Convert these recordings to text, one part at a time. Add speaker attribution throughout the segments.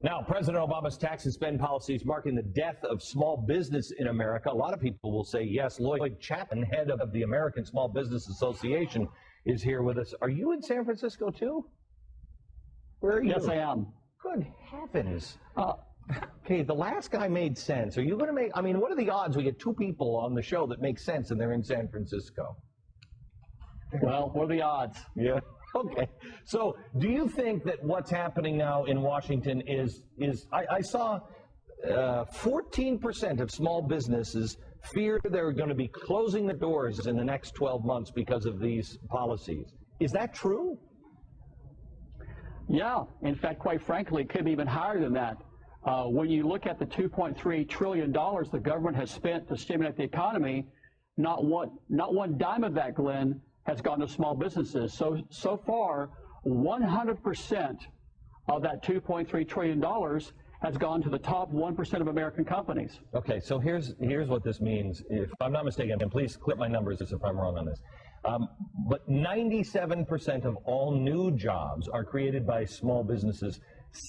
Speaker 1: Now, President Obama's tax and spend policies marking the death of small business in America. A lot of people will say yes. Lloyd Chapman, head of the American Small Business Association, is here with us. Are you in San Francisco, too? Where are you?
Speaker 2: Yes, I am.
Speaker 1: Good heavens. Okay, the last guy made sense. Are you going to make, I mean, what are the odds we get two people on the show that make sense and they're in San Francisco?
Speaker 2: Well, what are the odds?
Speaker 1: Yeah. Okay. So do you think that what's happening now in Washington is I saw 14% of small businesses fear they're going to be closing the doors in the next 12 months because of these policies. Is that true?
Speaker 2: Yeah. In fact, quite frankly, it could be even higher than that. When you look at the $2.3 trillion the government has spent to stimulate the economy, not one dime of that, Glenn, has gone to small businesses. So far, 100% of that $2.3 trillion has gone to the top 1% of American companies.
Speaker 1: Okay, so here's what this means. If I'm not mistaken, and please clip my numbers if I'm wrong on this. But 97% of all new jobs are created by small businesses.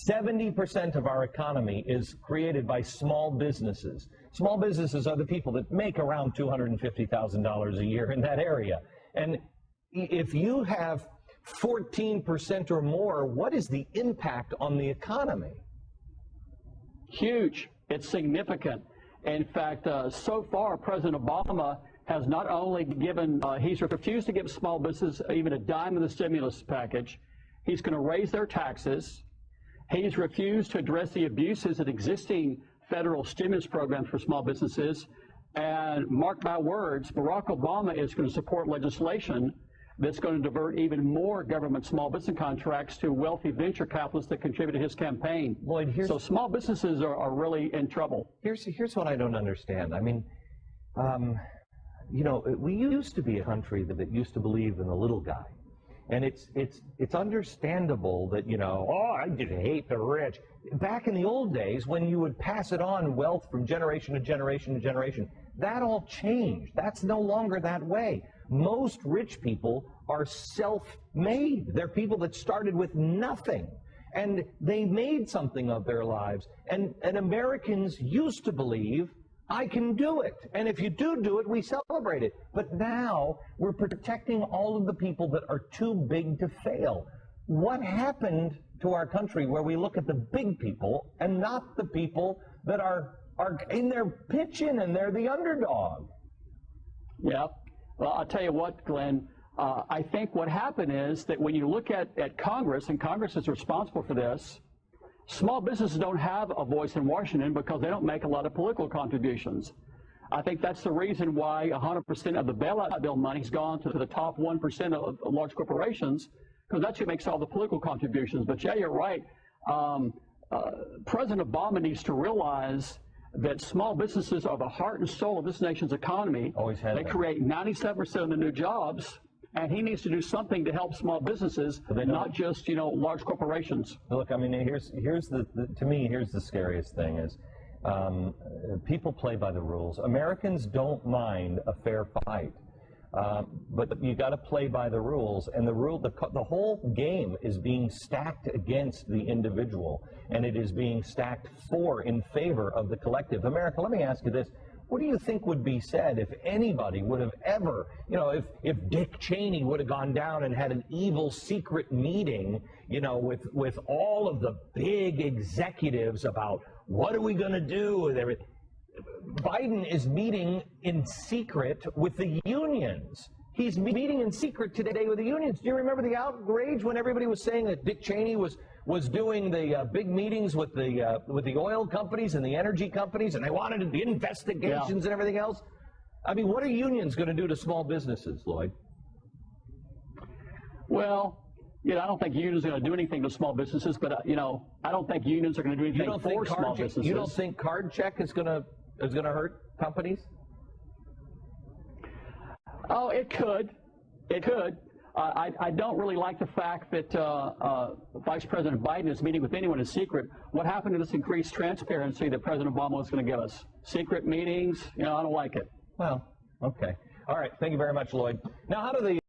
Speaker 1: 70% of our economy is created by small businesses. Small businesses are the people that make around $250,000 a year in that area. And if you have 14% or more, what is the impact on the economy?
Speaker 2: Huge. It's significant. In fact, so far, President Obama has not only he's refused to give small businesses even a dime of the stimulus package. He's going to raise their taxes. He's refused to address the abuses in existing federal stimulus programs for small businesses. And mark my words, Barack Obama is going to support legislation that's going to divert even more government small business contracts to wealthy venture capitalists that contribute to his campaign.
Speaker 1: Lloyd,
Speaker 2: so small businesses are really in trouble.
Speaker 1: Here's what I don't understand. I mean, you know, we used to be a country that used to believe in the little guy. And it's understandable that, you know, oh, I just hate the rich. Back in the old days, when you would pass it on wealth from generation to generation to generation, that all changed. That's no longer that way. Most rich people are self-made. They're people that started with nothing, and they made something of their lives. And Americans used to believe, I can do it. And if you do it, we celebrate it. But now we're protecting all of the people that are too big to fail. What happened to our country where we look at the big people and not the people that are in their pitch-in and they're the underdog?
Speaker 2: Yeah. Well, I'll tell you what, Glenn, I think what happened is that when you look at Congress, and Congress is responsible for this, small businesses don't have a voice in Washington because they don't make a lot of political contributions. I think that's the reason why 100% of the bailout bill money has gone to the top 1% of large corporations, because that's who makes all the political contributions. But yeah, you're right. President Obama needs to realize that small businesses are the heart and soul of this nation's economy.
Speaker 1: Always have.
Speaker 2: They create 97% of the new jobs. And he needs to do something to help small businesses, not just, you know, large corporations.
Speaker 1: Look, I mean, to me, here's the scariest thing is people play by the rules. Americans don't mind a fair fight, but you got to play by the rules. And the whole game is being stacked against the individual, and it is being stacked in favor of the collective. America, let me ask you this. What do you think would be said if anybody would have ever, you know, if Dick Cheney would have gone down and had an evil secret meeting, you know, with all of the big executives about what are we going to do with everything? Biden is meeting in secret with the unions. He's meeting in secret today with the unions. Do you remember the outrage when everybody was saying that Dick Cheney was doing the big meetings with the oil companies and the energy companies, and they wanted the investigations and everything else? I mean, what are unions going to do to small businesses, Lloyd?
Speaker 2: Well, you know, I don't think unions are going to do anything to small businesses, but you know, I don't think unions are going to do anything for small businesses.
Speaker 1: You don't think card check is going to hurt companies?
Speaker 2: Oh, it could. It could. I don't really like the fact that Vice President Biden is meeting with anyone in secret. What happened to this increased transparency that President Obama was going to give us? Secret meetings? You know, I don't like it.
Speaker 1: Well, okay. All right. Thank you very much, Lloyd. Now, how do the